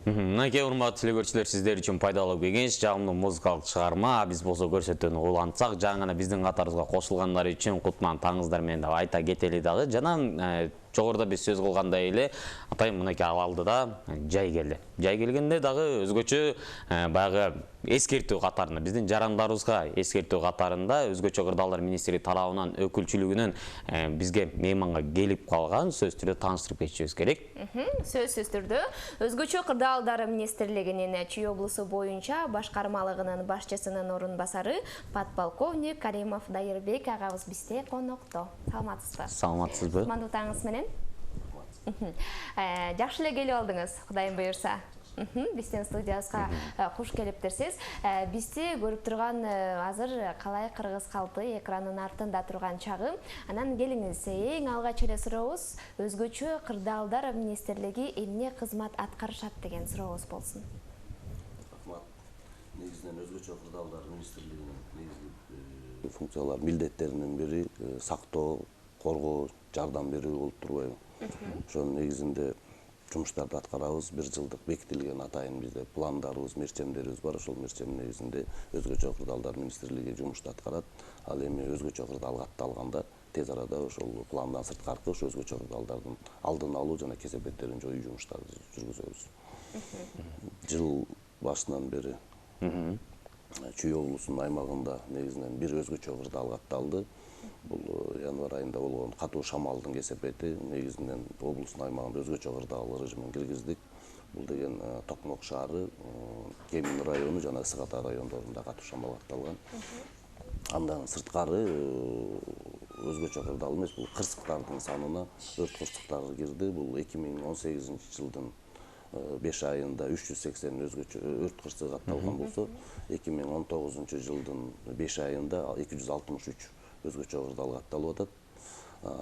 Мынакей урматтуу телекөрүүчүлөр, сиздер үчүн пайдалуу кеңеш, жагымдуу музыкалык чыгарма. Биз болсо көрсөтүүнү улантсак, жаңы гана биздин катарыбызга кошулгандар үчүн кутман таңыңыздар менен деп айта кетели дагы. Жана жогоруда биз сөз кылгандай эле атайын мынакей ал алдыда жай келди. Жай келгенде дагы өзгөчө баягы эскертүү катарында, биздин жарандарыбызга эскертүү катарында өзгөчө кырдаалдар министри тарабынан өкүлчүлүгүнөн бизге мейманга келип калган, сөзсүз түрдө тааныштырып кетишибиз керек. Сөзсүз түрдө өзгөчө кырдаалдар министрлигинин Чүй облусу боюнча башкармалыгынын башчысынын орун басары подполковник Каримов Дайырбек агабыз бизде конокто. Саламатсызбы? Саламатсызбы? Кутмандуу таңыңыз менен. Жакшы эле келип алдыңыз, Кудайым буйрса. Биздин студиябызга куш келиптирсиз. Бизди көрүп турган азыр калай кыргыз калды экранын артында турган чагым. Анан келиңиз, эң алгач эле сурообуз өзгөчө кырдаалдар министрлиги эмне кызмат аткарышат деген сурообуз болсун. Рахмат. Негизинен өзгөчө кырдаалдар министрлигинин негизги функциялар, милдеттеринин бири сактоо, коргоо, жардам берүү болуп турбайбы? Ошонун негизинде жумуштарды аткарабыз. 1 жылдык бекитилген атайын бизде пландарыбыз, мерчемдерибиз бар. Ошол мерчем негизинде өзгөчө кырдаалдар министрлиги жумушту аткарат. Ал эми өзгөчө кырдаал катталганда тез арада ошол пландан сырткаркы ошо өзгөчө кырдаалдардын алдын алуу жана кесепеттерин жоюу жумуштарын жүргүзөбүз. Жыл башынан бери Чүй облусунун аймагында негизинен бир өзгөчө кырдаал катталды. Бул январь айында болгон катуу шамалдын кесепети негизинен облустун аймагында өзгөчө кырдаал режимин киргиздик. Бул деген Токмок шаары, Кемин району жана Ысык Ата райондорунда катуу шамал катталган. Андан сырткары өзгөчө кырдаал эмес, бул кырсыктардын санына өрт кырсыктары кирди. Бул 2018-жылдын 5 айында 380 өзгөчө өрт кырсыгы катталган болсо, 2019-жылдын 5 айында 263 өзгөчө кырдаал катталып атат.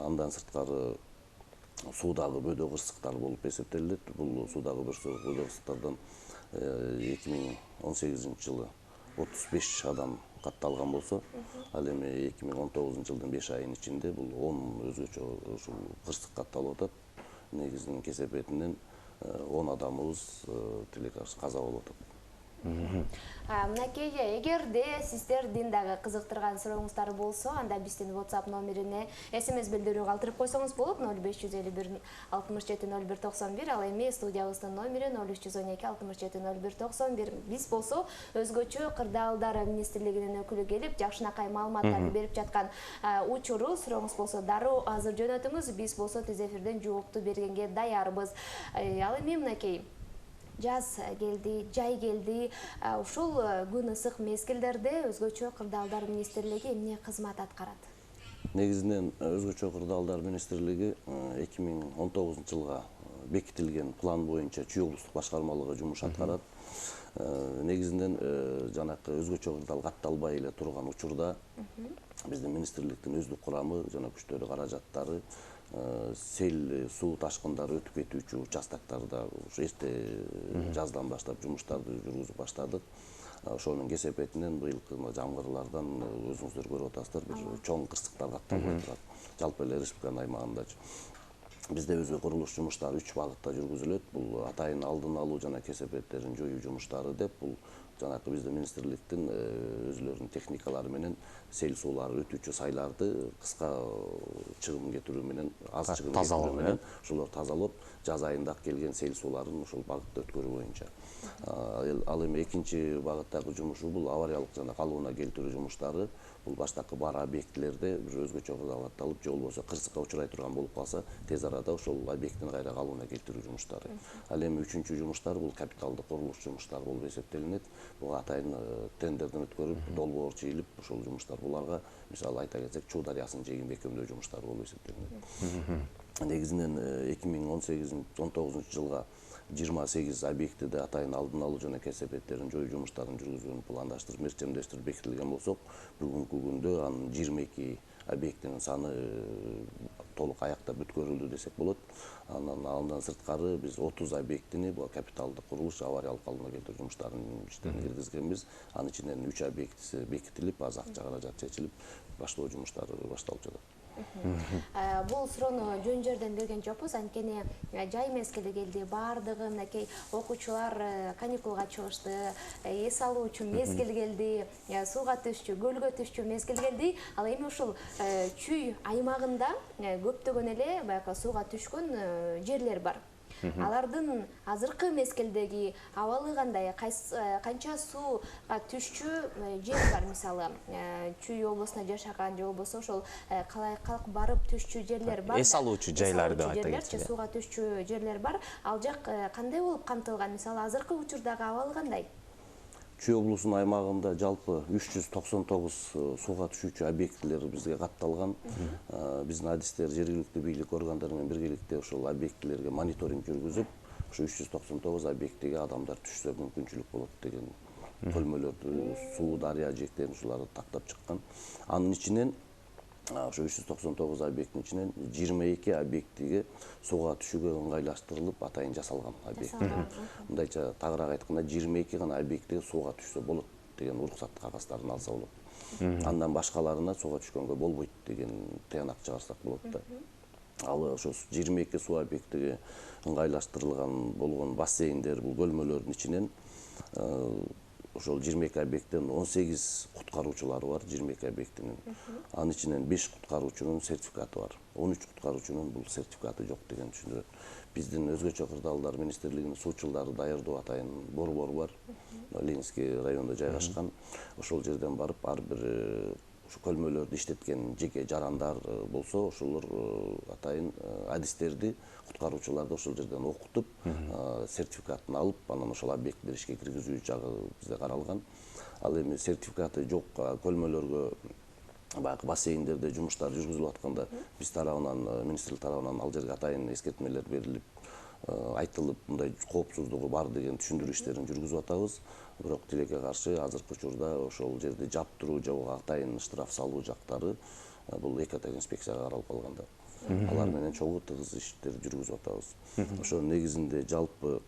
Андан сырткары суудагы бөдө кырсыктар болуп эсептелет. Бул суудагы бөдө кырсыктардан 2018-жылы 35 адам катталган болсо, ал эми 2019-жылдын 5 айынын ичинде бул 10 өзгөчө ушул кырсык катталып атат. Негизинен кесепетинен 10 адамыбыз каза болуп атат. Мынакей, эгерде сиздердин дагы кызыктырган сурооңуздар болсо, анда биздин WhatsApp номерине SMS билдирүү калтырып койсоңуз болот. 0551 67 01 91. Ал эми студиябыздын номери 0312 67 01 91. Биз болсо өзгөчө кырдаалдар министрлигинин өкүлү келип, жакшынакай маалыматтарды берип жаткан учуру сурооңуз болсо дароо азыр жөнөтүңүз. Биз болсо тез эфирден жоопту бергенге даярбыз. Ал эми мынакей жаз келди, жай келди. Ушул күн ысык мезгилдерде өзгөчө кырдаалдар министрлиги эмне кызмат аткарат? Негизинен өзгөчө кырдаалдар министрлиги 2019-жылга бекитилген план боюнча Чүй облустук башкармалыгы жумуш аткарат. Негизинен жанакы өзгөчө кырдаал катталбай эле турган учурда биздин министрликтин өздүк курамы жана күчтөрү, каражаттары сел, суу ташкындары өтүп кетүүчү участактарда эрте жаздан баштап жумуштарды жүргүзүп баштадык. Ошонун кесепетинен быйылкы жамгырлардан өзүңүздөр көрүп атасыздар, бир чоң кырсыктар катталбай турат. Жалпы эле республиканын аймагындачы. Бизде өзү курулуш жумуштары 3 багытта жүргүзүлөт. Бул атайын алдын алуу жана кесепеттерин жоюу жумуштары деп, бул жанакы биздин министрликтин өзүлөрүнүн техникалары менен сел суулары өтүүчү сайларды кыска чыгым кетирүү менен, аз чыгым кетирүү менен ошолорду тазалап, жаз айында келген сел сууларын ошол багытта өткөрүү боюнча. Ал эми экинчи багыттагы жумушу бул авариялык жана калыбына келтирүү жумуштары. Бул баштакы бар объектилерде бир өзгөчө кырдаал катталып, же болбосо кырсыкка учурай турган болуп калса, тез арада ошол объекттин кайра калыбына келтирүү жумуштары. Ал эми үчүнчү жумуштар бул капиталдык курулуш жумуштары болуп эсептелинет. Бул атайын тендерден өткөрүп, долбоор чыйылып, ошол жумуштар буларга, мисалы айта кетсек, Чуу дарыясынын жээгин бекемдөө жумуштары болуп эсептелинет. Негизинен 2018-19-жылга 28 объектиде атайын алдын алуу жана кесепеттерин жоюу жумуштарын жүргүзүүнү пландаштырып, мерчемдештирип бекитилген болсок, бүгүнкү күндө анын 22 объектинин саны толук аяктап бүткөрүлдү десек болот. Андан сырткары биз 30 объектини бул капиталдык курулуш, авариялык калыбына келтирүү жумуштарынын иштерине киргизгенбиз. Анын ичинен 3 объектиси бекитилип, аз акча каражат чечилип, баштоо жумуштары башталып жатат. Бул суроону жөн жерден берген жокпуз, анткени жай мезгили келди, баардыгы мынакей окуучулар каникулга чыгышты, эс алуу үчүн мезгил келди, сууга түшчү, көлгө түшчү мезгил келди. Ал эми ушул Чүй аймагында көптөгөн эле баягы сууга түшкөн жерлер бар. Алардын азыркы мезгилдеги абалы кандай, канча сууга түшчү жер бар, мисалы Чүй облусуна жашаган же болбосо ошол калк барып түшчү жерлер бар. Эс алуучу жайлар деп айта кетсек. Сууга түшчү жерлер бар. Ал жак кандай болуп камтылган? Мисалы азыркы учурдагы абалы кандай? Чүй облусунун аймагында жалпы 399 сууга түшүүчү объектилер бизге катталган. Биздин адистер жергиликтүү бийлик органдары менен биргеликте ошол объектилерге мониторинг жүргүзүп, ошо 399 объектиге адамдар түшсө мүмкүнчүлүк болот деген көлмөлөрдү, суу, дарыя жээктерин ушуларды тактап чыккан. Анын ичинен ошо 399 объекттин ичинен 22 объектиге сууга түшүүгө ыңгайлаштырылып атайын жасалган объекттер. Мындайча тагыраак айтканда 22 гана объектиге сууга түшсө болот деген уруксат кагаздарын алса болот. Андан башкаларына сууга түшкөнгө болбойт деген тыянак чыгарсак болот да. Ал ошо 22 суу объектиге ыңгайлаштырылган болгон бассейндер, бул көлмөлөрдүн ичинен ошол 22 объекттен 18 куткаруучулары бар, 22 объектинин. Анын ичинен 5 куткаруучунун сертификаты бар. 13 куткаруучунун бул сертификаты жок деген түшүндүрөт. Биздин өзгөчө кырдаалдар министрлигинин суучулдары даярдоо атайын борбору бар. Ленинский районунда жайгашкан. Ошол жерден барып ар бир ушу көлмөлөрдү иштеткен жеке жарандар болсо, ошолор атайын адистерди, куткаруучуларды ошол жерден окутуп, сертификатын алып, анан ошол объекттер ишке киргизүү жагы бизде каралган. Ал эми сертификаты жок көлмөлөргө баягы бассейндерде жумуштар жүргүзүлүп атканда биз тарабынан, министрлик тарабынан ал жерге атайын эскертмелер берилип, айтылып, мындай коопсуздугу бар деген түшүндүрүү иштерин жүргүзүп атабыз. Бирок тилекке каршы азыркы учурда ошол жерди жаптыруу же атайын штраф салуу жактары бул экоинспекцияга каралып калганда. Алар менен чогуу тыгыз иштер жүргүзүп атабыз. Ошо негизинде жалпы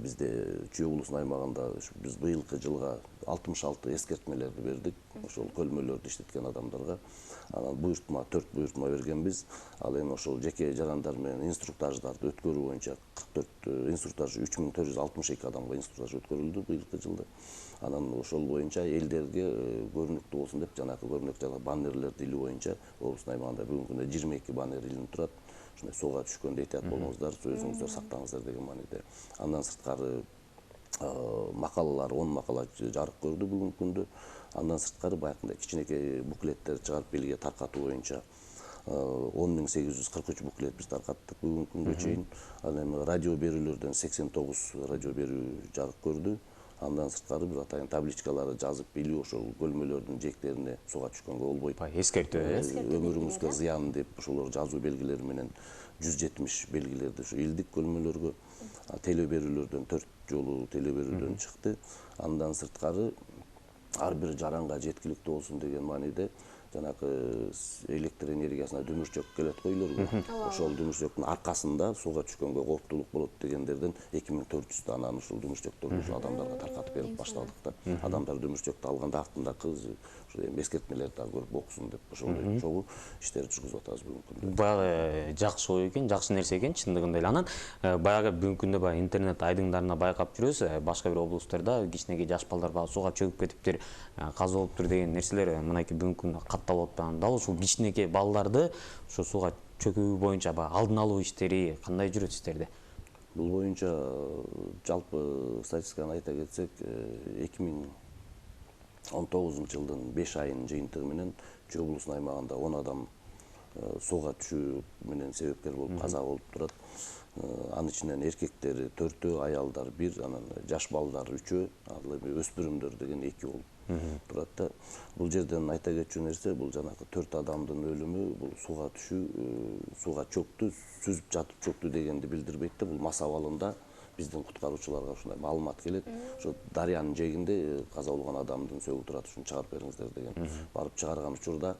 бизде Чүй облусунун аймагында биз быйылкы жылга 66 эскертмелерди бердик. Ошол көлмөлөрдү иштеткен адамдарга. Анан буйртма, 4 буйртма бергенбиз. Ал эми ошол жеке жарандар менен инструктаждарды өткөрүү боюнча 44 инструктаж 3462 адамга инструктаж өткөрүлдү быйылкы жылда. Анан ошол боюнча элдерге көрүнүктүү болсун деп жанагы көрүнүктүү баннерлерди илүү боюнча облустун аймагында бүгүнкү күндө 22 баннер илинип турат. Ушундай сууга түшкөндө этият болуңуздар, өзүңүздөр сактаңыздар деген мааниде. Андан сырткары макалалар 10 макала жарык көрдү бүгүнкү күндө. Андан сырткары баягындай кичинекей буклеттер чыгарып элге таркатуу боюнча 10843 буклет биз таркаттык бүгүнкү күнгө чейин. Анан эми радио берүүлөрдөн 89 радио берүү жарык көрдү. Андан сырткары бир атайын табличкалары жазып билүү ошол көлмөлөрдүн жээктерине сууга түшкөнгө болбойт. Эскертүү, Өмүрүңүзгө зыян деп ошолор жазуу белгилери менен 170 белгилерди ушу илдик көлмөлөргө. Теле берүүлөрдөн 4 жолу теле берүүдөн чыкты. Андан сырткары ар бир жаранга жеткиликтүү болсун деген мааниде жанагы электр энергиясына дүмүрчөк келет го үйлөргө. Ошол дүмүрчөктүн аркасында сууга түшкөнгө кооптуулук болот дегендерден 2400 дананы ушул дүмүрчөктөрдү адамдарга таркатып берип баштадык да. Адамдар дүмүрчөктү алганда артындагы эскертмелерди дагы көрүп окусун деп ошондой чогуу иштер жүргүзүп атабыз бүгүнкү күндө. Баягы жакшы ой экен, жакшы нерсе экен чындыгында эле. Анан баягы бүгүнкү күндө баягы интернет айдыңдарына байкап жүрөбүз, башка бир облустарда кичинекей жаш балдар баягы сууга чөгүп кетиптир, каза болуптур деген нерселер мынакей бүгүнкү күндө катталып атпайбы. Дал ушул кичинекей балдарды ошо сууга чөгүү боюнча баягы алдын алуу иштери кандай жүрөт сиздерде? Бул боюнча жалпы статистиканы айта кетсек, 2019 жылдын 5 айынын жыйынтыгы менен Чүй облусунун аймагында 10 адам сууга түшүү менен себепкер болуп каза болуп турат. Анын ичинен эркектер 4, аялдар 1, анан жаш балдар 3, ал эми өспүрүмдөр деген 2 болуп турат да. Бул жерден айта кетчү нерсе, бул жанагы 4 адамдын өлүмү бул сууга түшүү, сууга чөктү, сүзүп жатып чөктү дегенди билдирбейт да. Бул мас абалында биздин куткаруучуларга ушундай маалымат келет. Ошо дарыянын жээгинде каза болгон адамдын сөгү турат, ушуну чыгарып бериңиздер деген. Барып чыгарган учурда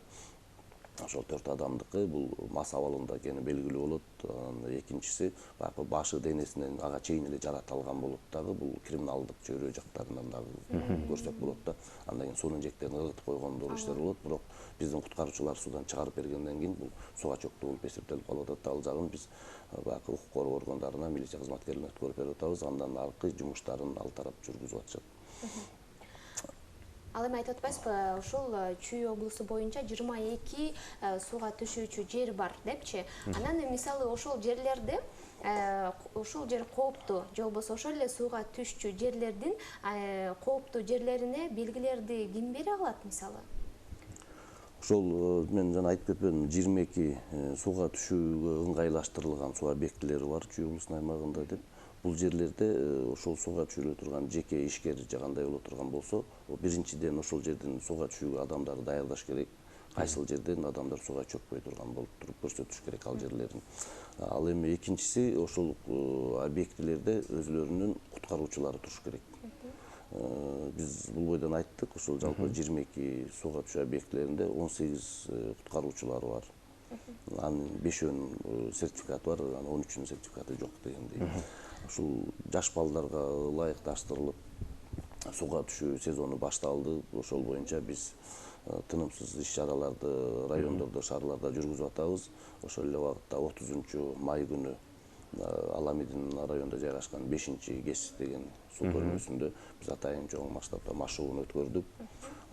ошол 4 адамдыкы бул мас абалында экени белгилүү болот. Экинчиси баягы башы денесинен ага чейин эле жаратылган болот дагы, бул криминалдык чөйрө жактарынан дагы көрсөк болот да. Андан кийин суунун жээктерин ыргытып койгондор иштер болот, бирок биздин куткаруучулар суудан чыгарып бергенден кийин бул суга чөктү болуп эсептелип калып атат. Ал жагын биз баягы укук коргоо органдарына, милиция кызматкерлерине өткөрүп берип атабыз. Андан аркы жумуштарын ал тарап жүргүзүп атышат. Ал эми айтып атпайсызбы, ушул Чүй облусу боюнча 22 сууга түшүүчү жер бар депчи. Анан мисалы ошол жерлерди ушул жер кооптуу же болбосо ошол эле сууга түшчү жерлердин кооптуу жерлерине белгилерди ким бере алат мисалы? Ошол мен жана айтып кетпедимби, 22 сууга түшүүгө ыңгайлаштырылган суу объектилери бар Чүй облусунун аймагында деп. Бул жерлерде ошол сууга түшүрө турган жеке ишкер же кандай боло турган болсо, биринчиден ошол жерден сууга түшүүгө адамдарды даярдаш керек. Кайсыл жерден адамдар сууга чөкпөй турган болуп туруп көрсөтүш керек ал жерлерин. Ал эми экинчиси, ошол объектилерде өзүлөрүнүн куткаруучулары туруш керек. Биз бул бойдон айттык, ошол жалпы 22 сууга түшүү объектилеринде 18 куткаруучулары бар. Анын 5-өнүн сертификаты бар, 13-үнүн сертификаты жок дегендей. Ушул жаш балдарга ылайыкташтырылып сууга түшүү сезону башталды. Ошол боюнча биз тынымсыз иш-чараларды райондордо, шаарларда жүргүзүп атабыз. Ошол эле убакытта 30 май күнү Аламидин районунда жайгашкан 5-КЕС деген суу көрмөсүндө биз атайын чоң масштабта машыгууну өткөрдүк.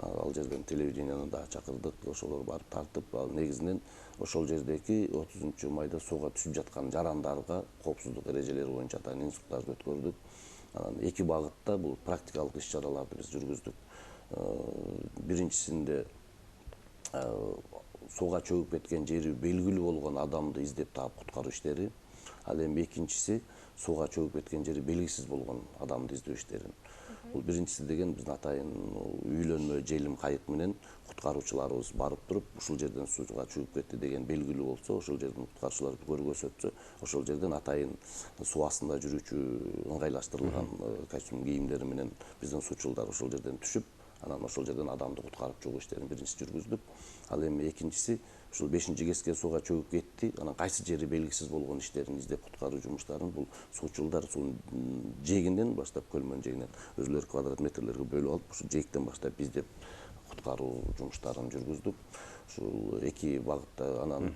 Ал жерден телевиденияны да чакырдык, ошолор барып тартып, ал негизинен ошол жердеги 30 майда сууга түшүп жаткан жарандарга коопсуздук эрежелери боюнча атайын инструктажды өткөрдүк. Анан 2 багытта бул практикалык иш-чараларды биз жүргүздүк. Биринчисинде сууга чөгүп кеткен жери белгилүү болгон адамды издеп таап куткаруу иштери. Ал эми экинчиси сууга чөгүп кеткен жери белгисиз болгон адамды издөө иштери. Бул биринчиси деген биздин атайын үйлөнмө желим кайык менен куткаруучуларыбыз барып туруп, ушул жерден сууга чөгүп кетти деген белгилүү болсо, ошол жерден куткаруучулар көргөзөтсө, ошол жерден атайын суу астында жүрүүчү ыңгайлаштырылган костюм кийимдери менен биздин суучулдар ошол жерден түшүп, анан ошол жерден адамды куткарып чыгуу иштерин биринчиси жүргүздүк. Ал эми экинчиси ушул 5-КЕСке сууга чөгүп кетти, анан кайсы жери белгисиз болгон иштерин издеп куткаруу жумуштарын бул суучулдар суунун жээгинен баштап, көлмөнүн жээгинен өзүлөрү квадрат метрлерге бөлүп алып, ушул жээктен баштап издеп куткаруу жумуштарын жүргүздүк. Ушул 2 багытта анан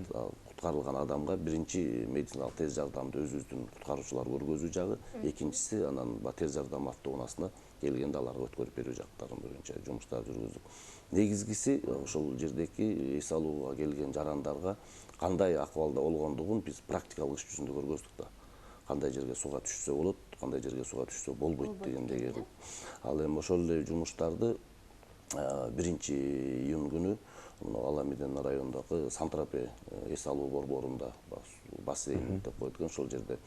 куткарылган адамга биринчи медициналык тез жардамды өзүбүздүн куткаруучулар көргөзүү жагы, экинчиси анан тез жардам автоунаасына келгенде аларга өткөрүп берүү жактары боюнча жумуштар жүргүздүк. Негизгиси ошол жердеги эс алууга келген жарандарга кандай акыбалда болгондугун биз практикалык иш жүзүндө көргөздүк да. Кандай жерге сууга түшсө болот, кандай жерге сууга түшсө болбойт дегендей. Ал эми ошол эле жумуштарды 1-июнь күнү Аламидин районундагы Сан-Тропе эс алуу борборунда бассейн деп коет экен, ошол жерде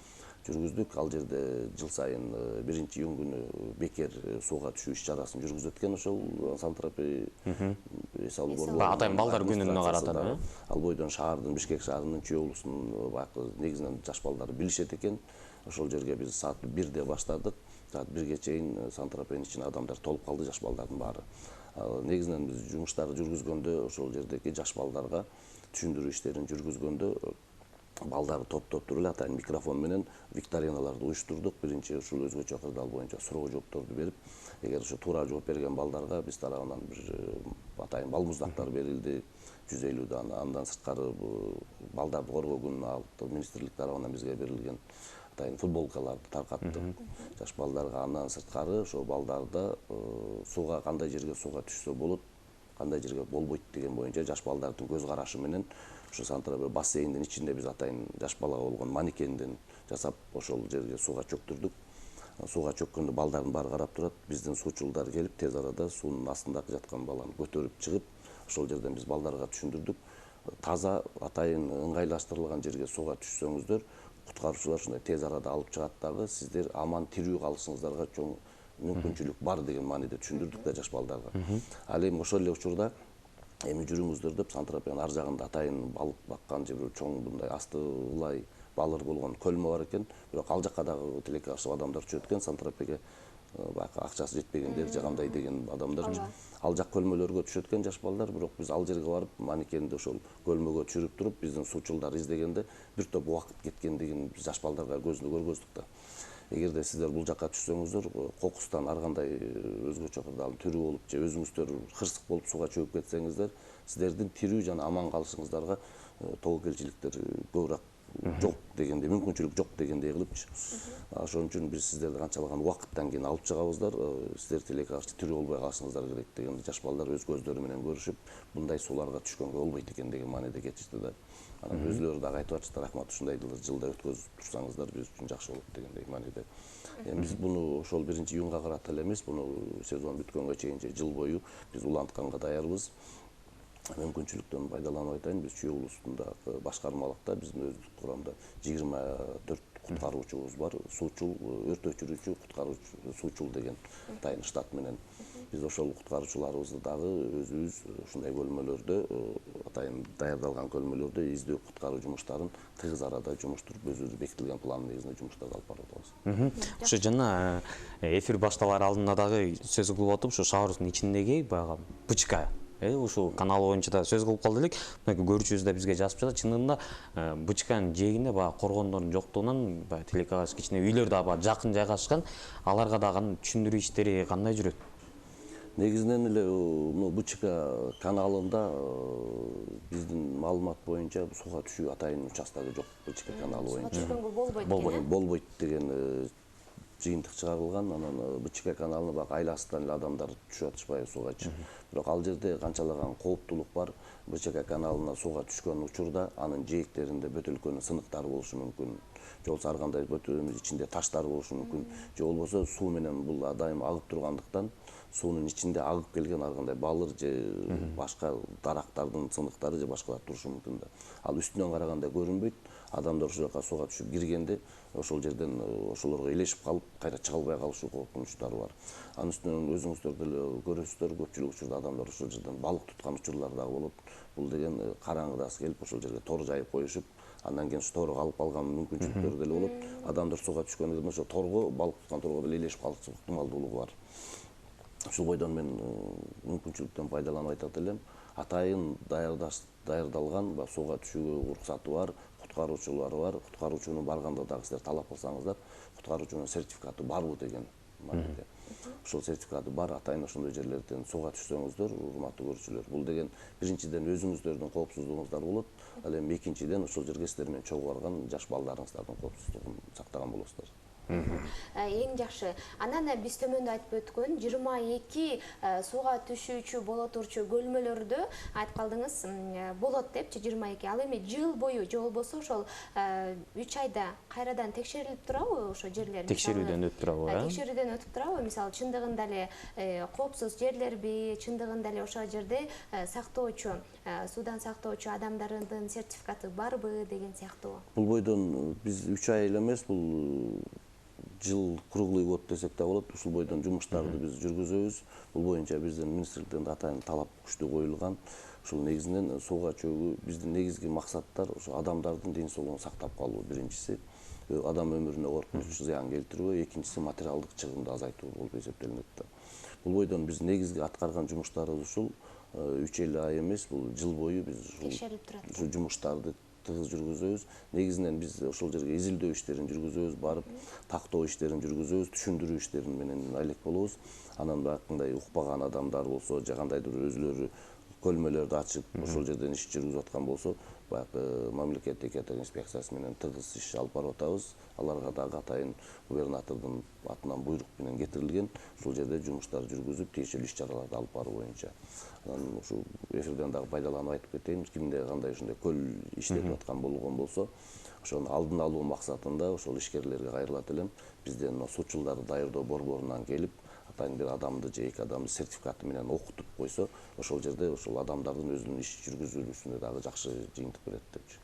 жүргүздүк. Ал жерде жыл сайын 1-июнь күнү бекер сууга түшүү иш-чарасын жүргүзөт экен ошол Сан-Тропе эс алуу борбору. Атайын балдар күнүнө карата. Ал бойдон шаардын, Бишкек шаарынын, Чүй облусунун баягы негизинен жаш балдары билишет экен. Ошол жерге биз саат 1-де баштадык. Саат 1ге чейин Сан-Тропенин ичине адамдар толуп калды, жаш балдардын баары. Негизинен биз жумуштарды жүргүзгөндө ошол жердеги жаш балдарга түшүндүрүү иштерин жүргүзгөндө балдарды топтоп туруп эле атайын микрофон менен викториналарды уюштурдук. Биринчи ушул өзгөчө кырдаал боюнча суроо жоопторду берип, эгер ошо туура жооп берген балдарга биз тарабынан бир атайын бал муздактар берилди, 150 дана. Андан сырткары балдарды коргоо күнүнө алып министрлик тарабынан бизге берилген атайын футболкаларды таркаттык жаш балдарга. Андан сырткары ошо балдарда сууга кандай жерге сууга түшсө болот, кандай жерге болбойт деген боюнча жаш балдардын көз карашы менен ошо Сан-Тропе бассейндин ичинде биз атайын жаш балага болгон манекенден жасап ошол жерге сууга чөктүрдүк. Сууга чөккөндө балдардын баары карап турат. Биздин суучулдар келип тез арада суунун астында жаткан баланы көтөрүп чыгып, ошол жерден биз балдарга түшүндүрдүк. Таза атайын ыңгайлаштырылган жерге сууга түшсөңүздөр, куткаруучулар ушундай тез арада алып чыгат дагы, сиздер аман тирүү калышыңыздарга чоң мүмкүнчүлүк бар деген мааниде түшүндүрдүк да жаш балдарга. Ал эми ошол эле учурда эми жүрүңүздөр деп Сан-Тропенин ар жагында атайын балык баккан же бир чоң мындай асты ылай балыр болгон көлмө бар экен. Бирок ал жакка дагы тилекке ашып адамдар түшөт экен Сан-Тропеге. баягы акчасы жетпегендер же кандай деген адамдар. Ал жак көлмөлөргө түшөткөн жаш балдар, бирок биз ал жерге барып манекенди ошол көлмөгө түшүрүп туруп биздин суучулдар издегенде бир топ убакыт кеткендигин биз жаш балдарга көзүндө көргөздүк да. Эгерде сиздер бул жакка түшсөңүздөр, кокустан ар кандай өзгөчө кырдаал түрү болуп же өзүңүздөр кырсык болуп сууга чөгүп кетсеңиздер, сиздердин тирүү жана аман калышыңыздарга тобокелчиликтер көбүрөөк жок дегенде, мүмкүнчүлүк жок дегендей кылыпчы. Ошон үчүн биз сиздерди канчалаган убакыттан кийин алып чыгабыздар, сиздер тилекке каршы тирүү болбой калышыңыздар керек дегенде жаш балдар өз көздөрү менен көрүшүп, мындай сууларга түшкөнгө болбойт экен деген мааниде кетишти да. Анан өзүлөрү дагы айтып атышты, рахмат, ушундай жылда өткөзүп турсаңыздар биз үчүн жакшы болот дегендей мааниде. Биз буну ошол 1-июнга карата эле эмес, буну сезон бүткөнгө чейин же жыл бою биз улантканга даярбыз. Мүмкүнчүлүктөн пайдаланып айтайын, биз Чүй облусунда башкармалыкта биздин өздүк курамда 24 куткаруучубуз бар. Суучул, өрт өчүрүүчү, куткаруучу, суучул деген атайын штат менен. Биз ошол куткаруучуларыбызды дагы өзүбүз ушундай көлмөлөрдө, атайын даярдалган көлмөлөрдө издөө куткаруу жумуштарын тыгыз арада жумуштуруп, өзүбүз бекитилген план негизинде жумуштарды алып барып атабыз. Ошо жана эфир башталар алдында дагы сөз кылып атып, ушу шаарыбыздын ичиндеги баягы БЧК ушул канал боюнча да сөз кылып калды элек. Мына көрүүчүбүз да бизге жазып жатат. Чынында БЧКнын жээгинде баягы коргондордун жоктугунан баягы тилекке каршы кичине үйлөр да баягы жакын жайгашкан. Аларга дагы түшүндүрүү иштери кандай жүрөт? Негизинен эле БЧК каналында биздин маалымат боюнча сууга түшүү атайын участогу жок. БЧК каналы боюнча болбойт деген жыйынтык чыгарылган. Анан БЧК каналына баягы айласынан эле адамдар түшүп атышпайбы суугачы. Бирок ал жерде канчалаган кооптулук бар. БЧК каналына сууга түшкөн учурда анын жээктеринде бөтөлкөнүн сыныктары болушу мүмкүн. Же болбосо ар кандай бөтөлкөнүн ичинде таштар болушу мүмкүн. Же болбосо суу менен бул дайым агып тургандыктан суунун ичинде агып келген ар кандай балыр же башка дарактардын сыныктары же башкалар турушу мүмкүн да. Ал үстүнөн караганда көрүнбөйт. Адамдар ошол жака сууга түшүп киргенде ошол жерден ошолорго элешип калып, кайра чыга албай калышуу коркунучтары бар. Анын үстүнөн өзүңүздөр деле көрөсүздөр, көпчүлүк учурда адамдар ошол жерден балык туткан учурлар дагы болот. Бул деген караңгыдасы келип ошол жерге тор жайып коюшуп, андан кийин торго алып калган мүмкүнчүлүктөр деле болот. Адамдар сууга түшкөндө ошо торго, балык туткан торго деле элешип калышы ыктымалдуулугу бар. Ушул бойдон мен мүмкүнчүлүктөн пайдаланып айтат элем. Атайын даярдалган сууга түшүүгө уруксаты бар, куткаруучулары бар. Куткаруучуну барганда дагы сиздер талап кылсаңыздар, куткаруучунун сертификаты барбы деген мааниде. Ошол сертификаты бар, атайын ошондой жерлерден сууга түшсөңүздөр, урматтуу көрүүчүлөр, бул деген биринчиден өзүңүздөрдүн коопсуздугуңуздар болот. Ал эми экинчиден ошол жерге сиздер менен чогуу барган жаш балдарыңыздардын коопсуздугун сактаган болосуздар. Эң жакшы. Анан биз төмөндө айтып өткөн 22 сууга түшүүчү боло турчу көлмөлөрдө айтып калдыңыз болот депчи 22. Ал эми жыл бою же болбосо ошол 3 айда кайрадан текшерилип турабы ошо жерлер? Текшерүүдөн өтүп турабы? Текшерүүдөн өтүп турабы? Мисалы чындыгында эле коопсуз жерлерби, чындыгында эле ошол жерде сактоочу, суудан сактоочу адамдардын сертификаты барбы деген сыяктуу. Бул бойдон биз 3 ай эле эмес, бул жыл круглый год десек да болот. Ушул бойдон жумуштарды биз жүргүзөбүз. Бул боюнча биздин министрликтен атайын талап күчтүү коюлган. Ушул негизинен сууга чөгүү биздин негизги максаттар ошо адамдардын ден соолугун сактап калуу биринчиси. Адам өмүрүнө коркунуч зыян келтирбөө, экинчиси материалдык чыгымды азайтуу болуп эсептелинет да. Бул бойдон биз негизги аткарган жумуштарыбыз ушул 3 ай эмес, бул жыл бою биз ушул жумуштарды тыгыз жүргүзөбүз. Негизинен биз ошол жерге изилдөө иштерин жүргүзөбүз, барып тактоо иштерин жүргүзөбүз, түшүндүрүү иштерин менен алек болобуз. Анан баягындай укпаган адамдар болсо, же кандайдыр өзүлөрү көлмөлөрдү ачып, ошол жерден иш жүргүзүп аткан болсо, баягы мамлекеттик экотек инспекциясы менен тыгыз иш алып барып атабыз. Аларга дагы атайын губернатордун атынан буйрук менен кетирилген. Ошол жерде жумуштар жүргүзүп, тиешелүү иш-чараларды алып баруу боюнча. Анан ушул эфирден дагы пайдаланып айтып кетейин, кимде кандай ушундай көл иштетип аткан болгон болсо, ошону алдын алуу максатында ошол ишкерлерге кайрылат элем. Бизден суучулдарды даярдоо борборунан келип, атайын бир адамды же эки адамды сертификаты менен окутуп койсо, ошол жерде ошол адамдардын өзүнүн иш жүргүзүүсүнө дагы жакшы жыйынтык берет депчи.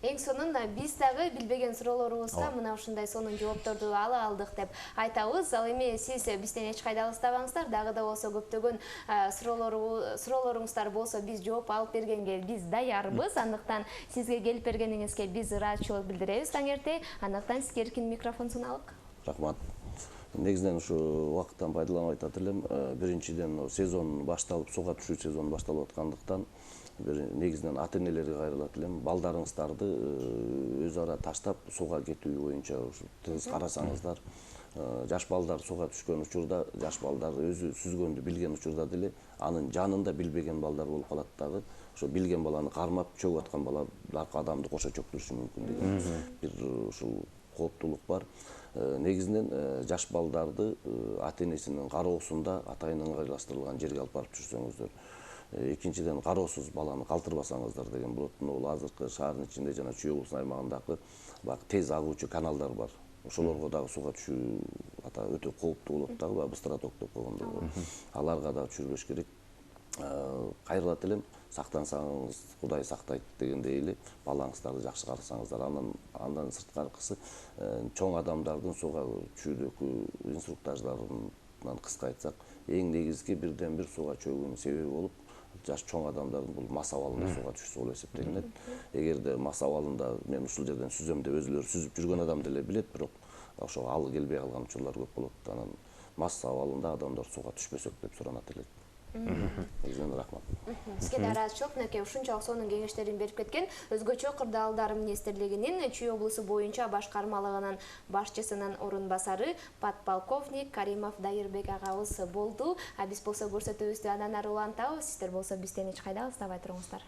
Эң сонун биз дагы билбеген суроолорубузга мына ушундай сонун жоопторду ала алдык деп айтабыз. Ал эми сиз бизден эч кайда алыстабаңыздар, дагы да болсо көптөгөн суроолоруңуздар болсо биз жооп алып бергенге биз даярбыз. Андыктан сизге келип бергениңизге биз ыраазычылык билдиребиз таң эрте. Андыктан сизге эркин микрофон суналык. Рахмат. Негизинен ушу убакыттан пайдаланып айтат элем, биринчиден сезон башталып, суга түшүү сезону башталып аткандыктан негизинен ата энелерге кайрылат элем. Балдарыңыздарды өз ара таштап суга кетүү боюнча тез карасаңыздар. Жаш балдар суга түшкөн учурда, жаш балдар өзү сүзгөндү билген учурда деле анын жанында билбеген балдар болуп калат дагы. Ошо билген баланы кармап чөгүп аткан балдар адамды кошо чөктүрүшү мүмкүн деген бир ушул кооптуулук бар. Негизинен жаш балдарды ата энесинин кароосунда атайын ыңгайлаштырылган жерге алып барып түшүрсөңүздөр. Экинчиден кароосуз баланы калтырбасаңыздар деген болот. Бул азыркы шаардын ичинде жана Чүй облусунун аймагындагы баягы тез агуучу каналдар бар. Ошолорго дагы суга түшүү өтө кооптуу болот дагы, быстыроток деп койгондой. Аларга да түшүрбөш керек. Кайрылат элем, сактансаңыз Кудай сактайт дегендей эле балаңыздарды жакшы карасаңыздар. Андан сырткаркысы чоң адамдардын суга түшүүдөгү инструктажларынан кыска айтсак, эң негизги бирден бир суга чөгүүнүн себеби болуп, жаш чоң адамдардын бул мас абалында суга түшүшү болуп эсептелинет. Эгерде мас абалында мен ушул жерден сүзөм деп өзүлөрү сүзүп жүргөн адам деле билет, бирок ошо ал келбей калган учурлар көп болот. Анан мас абалында адамдар суга түшпөсөк деп суранат элек. Негизинен рахмат. Сизге да ыраазычылык, мынакей ушунчалык сонун кеңештерин берип кеткен Өзгөчө кырдаалдар министрлигинин Чүй облусу боюнча башкармалыгынын башчысынын орун басары подполковник Каримов Дайырбек агабыз болду. Биз болсо көрсөтүүбүздү андан ары улантабыз. Сиздер болсо бизден эч кайда алыстабай туруңуздар.